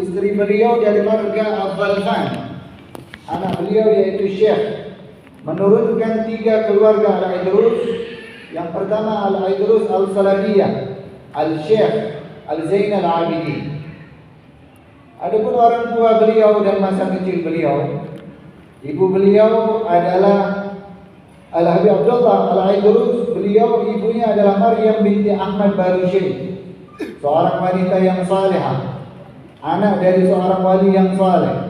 istri beliau dari marga Al-Zalfan. Anak beliau yaitu Syekh menurunkan 3 keluarga Al-Aidrus. Yang pertama Al-Aidrus Al-Salabiyah, Al-Syekh Al-Zain Al-Abidin. Adapun orang tua beliau dan masa kecil beliau, ibu beliau adalah Al-Habib Abdullah Al-Aidrus. Beliau ibunya adalah Maryam binti Ahmad Barushin, seorang wanita yang salehah, anak dari seorang wali yang saleh.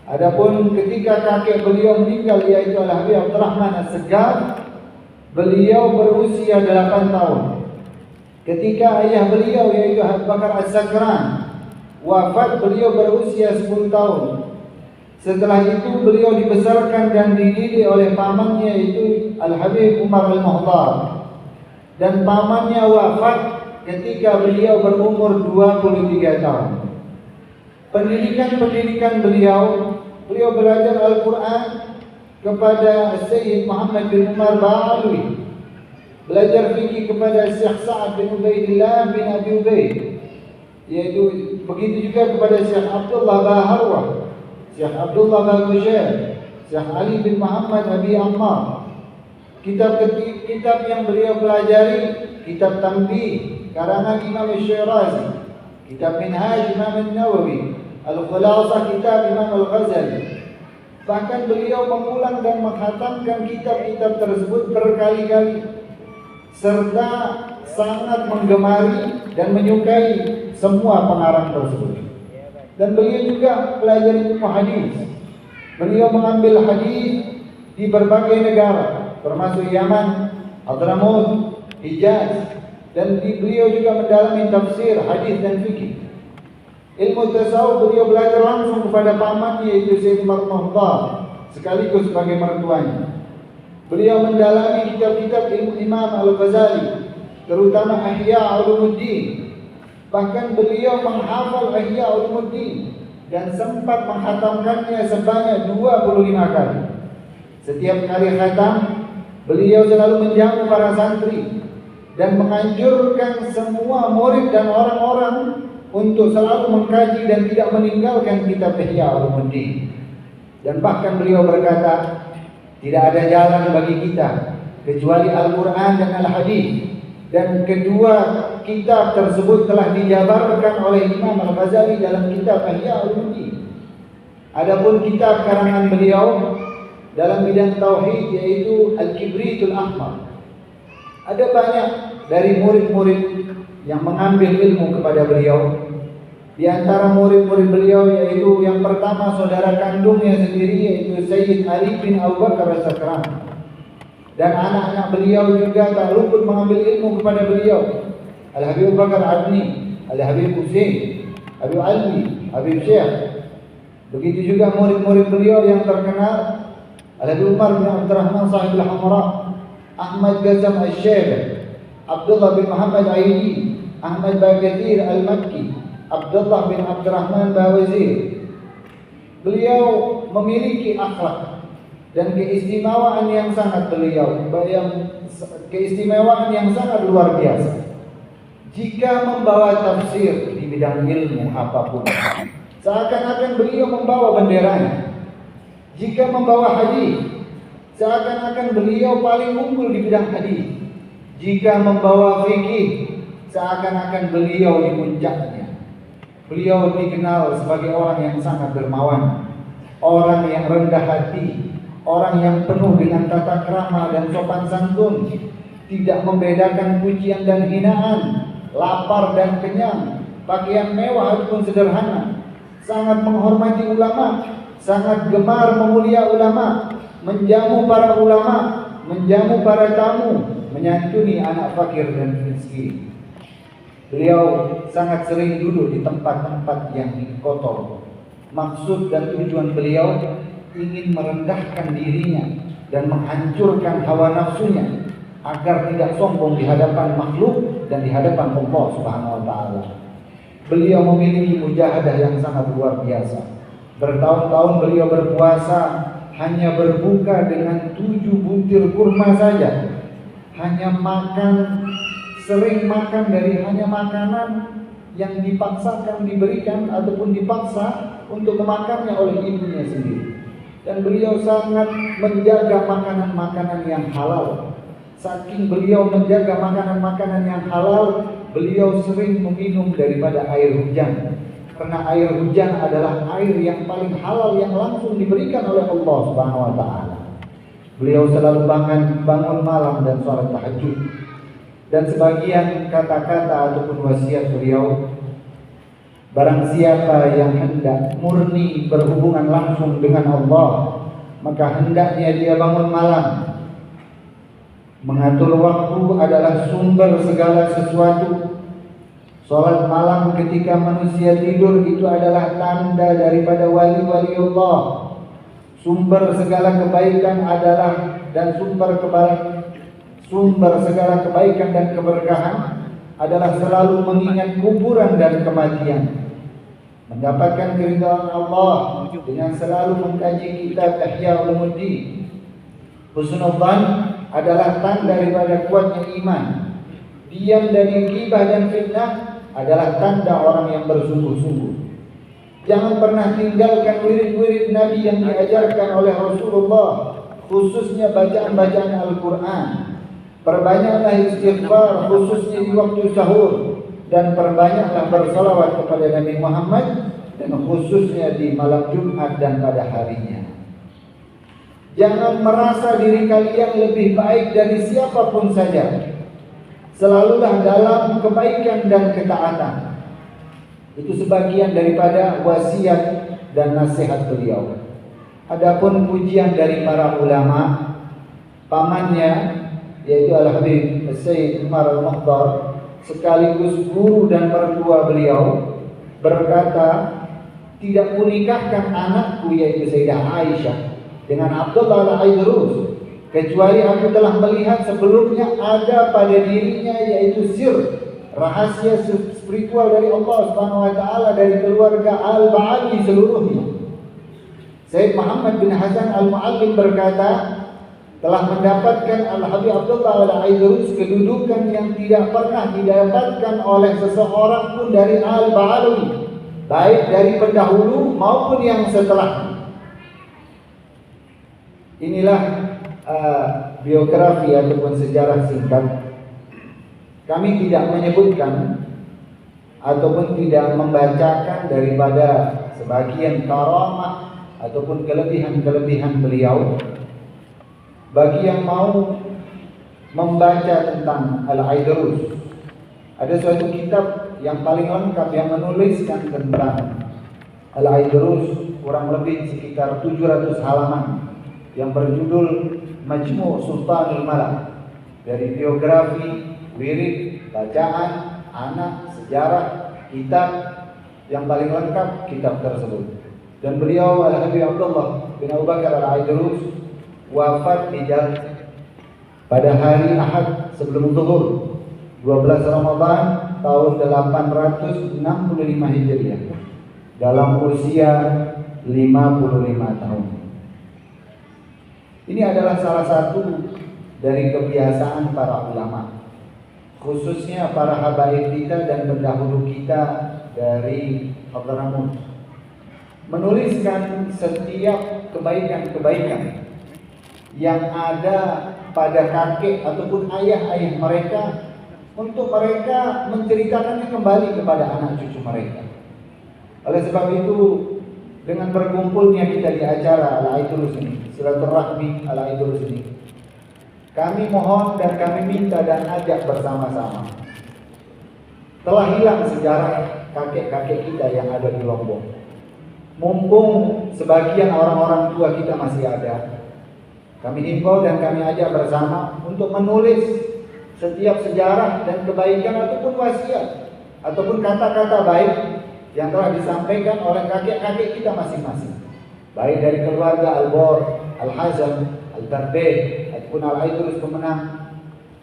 Adapun ketika kakek beliau meninggal yaitu Al-Habib Abdurrahman As-Segaf, beliau berusia 8 tahun. Ketika ayah beliau yaitu Abu Bakar As-Sakran wafat, beliau berusia 10 tahun. Setelah itu beliau dibesarkan dan dididik oleh pamannya yaitu Al-Habib Umar Al-Muhtar. Dan pamannya wafat ketika beliau berumur 23 tahun. Pendidikan beliau belajar Al-Quran kepada Sayyid Muhammad bin Umar Ba'alwi, belajar fikih kepada Syekh Sa'ad bin Ubaidillah bin Abi Ubaid, yaitu begitu juga kepada Syekh Abdullah Baharwah, Syekh Abdullah Bagusyair, Syekh Ali bin Muhammad Abi Ammar. Kitab yang beliau pelajari, kitab Tanbih karangan Imam Syirazi, kitab Minhaj Imam Nawawi, Al-Khulasah kitab Imam Al-Ghazali. Bahkan beliau mengulang dan menghatamkan kitab-kitab tersebut berkali-kali, serta sangat menggemari dan menyukai semua pengarang tersebut. Dan beliau juga belajar ilmu hadis. Beliau mengambil hadis di berbagai negara, termasuk Yaman, Hadramaut, Hijaz, dan beliau juga mendalami tafsir, hadis dan fikih. Ilmu tasawuf beliau belajar langsung kepada pamannya yaitu Sayyid Umar Muhtar, sekaligus sebagai mertuanya. Beliau mendalami kitab-kitab ilmu Imam Al-Ghazali, terutama Ihya Ulumuddin. Bahkan beliau menghafal Ihya Ulumuddin dan sempat menghatamkannya sebanyak 25 kali. Setiap kali khatam, beliau selalu menjamu para santri dan menganjurkan semua murid dan orang-orang untuk selalu mengkaji dan tidak meninggalkan kitab Ihya Ulumuddin. Dan bahkan beliau berkata, tidak ada jalan bagi kita kecuali Al-Quran dan Al-Hadis. Dan kedua kitab tersebut telah dijabarkan oleh Imam Al-Ghazali dalam kitab Ihya Ulumuddin. Adapun kitab karangan beliau dalam bidang tauhid yaitu Al-Kibritul Ahmar. Ada banyak dari murid-murid yang mengambil ilmu kepada beliau. Di antara murid-murid beliau yaitu yang pertama saudara kandungnya sendiri yaitu Sayyid Ali bin Abu Bakar As-Sakran. Dan anak-anak beliau juga tak luput mengambil ilmu kepada beliau. Al-Habib Bakar Adni, Al-Habib Husain, Habib Alwi, Habib Syekh. Begitu juga murid-murid beliau yang terkenal, Al-Habib Umar bin Abdurrahman Sahib Al-Hamra, Ahmad Ghazam Al-Syekh, Abdullah bin Muhammad Aidi, Ahmad Bagadir Al-Makki, Abdullah bin Abdurrahman Bawazir. Beliau memiliki akhlak dan keistimewaan yang sangat luar biasa. Jika membawa tafsir di bidang ilmu apapun, seakan-akan beliau membawa benderanya. Jika membawa hadis, seakan-akan beliau paling unggul di bidang hadis. Jika membawa fikih, seakan-akan beliau di puncaknya. Beliau dikenal sebagai orang yang sangat dermawan, orang yang rendah hati, orang yang penuh dengan tata krama dan sopan santun, tidak membedakan pujian dan hinaan, lapar dan kenyang, pakaian mewah ataupun sederhana, sangat menghormati ulama, sangat gemar memulia ulama, menjamu para ulama, menjamu para tamu, menyantuni anak fakir dan miskin. Beliau sangat sering duduk di tempat-tempat yang kotor. Maksud dan tujuan beliau ingin merendahkan dirinya dan menghancurkan hawa nafsunya agar tidak sombong di hadapan makhluk dan di hadapan Allah Subhanahu wa taala. Beliau memiliki mujahadah yang sangat luar biasa. Bertahun-tahun beliau berpuasa hanya berbuka dengan 7 butir kurma saja. Hanya makan, sering makan dari hanya makanan yang dipaksakan diberikan ataupun dipaksa untuk memakannya oleh ibunya sendiri. Dan beliau sangat menjaga makanan-makanan yang halal. Saking beliau menjaga makanan-makanan yang halal, beliau sering meminum daripada air hujan. Karena air hujan adalah air yang paling halal yang langsung diberikan oleh Allah Subhanahu wa taala. Beliau selalu bangun malam dan sholat tahajud. Dan sebagian kata-kata ataupun wasiat beliau, barang siapa yang hendak murni berhubungan langsung dengan Allah, maka hendaknya dia bangun malam. Mengatur waktu adalah sumber segala sesuatu. Sholat malam ketika manusia tidur itu adalah tanda daripada wali-wali Allah. Sumber segala kebaikan adalah dan sumber segala kebaikan dan keberkahan adalah selalu mengingat kuburan dan kematian. Mendapatkan keridhaan Allah dengan selalu mengkaji kitab Ihya Ulumuddin. Husnul Dzan adalah tanda daripada kuatnya iman. Diam dari ghibah dan fitnah adalah tanda orang yang bersungguh-sungguh. Jangan pernah tinggalkan wirid-wirid Nabi yang diajarkan oleh Rasulullah, khususnya bacaan-bacaan Al-Quran. Perbanyaklah istighfar khususnya di waktu sahur, dan perbanyaklah bersalawat kepada Nabi Muhammad, dan khususnya di malam Jumat dan pada harinya. Jangan merasa diri kalian lebih baik dari siapapun saja. Selalulah dalam kebaikan dan ketaatan. Itu sebagian daripada wasiat dan nasihat beliau. Adapun pujian dari para ulama, pamannya yaitu Al-Habib Sayyid Umar Al-Mukhtar, sekaligus guru dan mertua beliau, berkata, tidak kunikahkan anakku yaitu Sayyidah Aisyah dengan Abdullah Al-Aidrus, kecuali aku telah melihat sebelumnya ada pada dirinya yaitu sir, rahasia spiritual dari Allah Subhanahu wa taala dari keluarga Al-Ba'ali seluruhnya. Sayyid Muhammad bin Hasan Al-Muallim berkata, telah mendapatkan Al-Habib Abdullah Al-Aidrus kedudukan yang tidak pernah didapatkan oleh seseorang pun dari Al-Ba'ali, baik dari pendahulu maupun yang setelah. Inilah biografi ataupun sejarah singkat. Kami tidak menyebutkan ataupun tidak membacakan daripada sebagian karamah ataupun kelebihan-kelebihan beliau. Bagi yang mau membaca tentang Al-Aidrus, ada suatu kitab yang paling lengkap yang menuliskan tentang Al-Aidrus, kurang lebih sekitar 700 halaman, yang berjudul Majmu' Sultanul Malak, dari biografi, wirid, bacaan, anak, sejarah, kitab yang paling lengkap kitab tersebut. Dan beliau Al-Habib Abdullah bin Abu Bakar Al-Aidrus wafat di pada hari Ahad sebelum zuhur 12 Ramadan tahun 865 Hijriah dalam usia 55 tahun. Ini adalah salah satu dari kebiasaan para ulama, khususnya para habaib kita dan pendahulu kita dari Hadramaut, menuliskan setiap kebaikan-kebaikan yang ada pada kakek ataupun ayah-ayah mereka, untuk mereka menceritakannya kembali kepada anak cucu mereka. Oleh sebab itu, dengan berkumpulnya kita di acara Al-Aidrus ini, silaturahmi Al-Aidrus ini, kami mohon dan kami minta dan ajak bersama-sama. Telah hilang sejarah kakek-kakek kita yang ada di Lombok. Mumpung sebagian orang-orang tua kita masih ada, kami himbau dan kami ajak bersama untuk menulis setiap sejarah dan kebaikan ataupun wasiat ataupun kata-kata baik yang telah disampaikan oleh kakek-kakek kita masing-masing, baik dari keluarga Al-Bor, Al-Hazam, Al-Tarbeh ataupun Al-Aidrus Pemenang,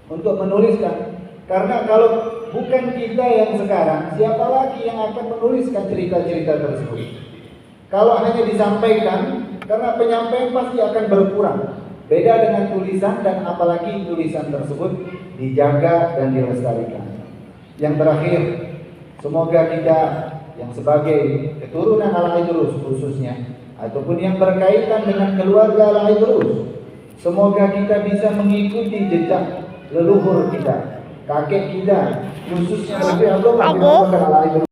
untuk menuliskan. Karena kalau bukan kita yang sekarang, siapa lagi yang akan menuliskan cerita-cerita tersebut? Kalau hanya disampaikan, karena penyampaian pasti akan berkurang. Beda dengan tulisan, dan apalagi tulisan tersebut dijaga dan dilestarikan. Yang terakhir, Semoga kita yang sebagai keturunan Al-Idrus khususnya, ataupun yang berkaitan dengan keluarga Al-Idrus, semoga kita bisa mengikuti jejak leluhur kita, kakek kita, khususnya Nabi Abdullah bin Abu Bakar Al-Idrus.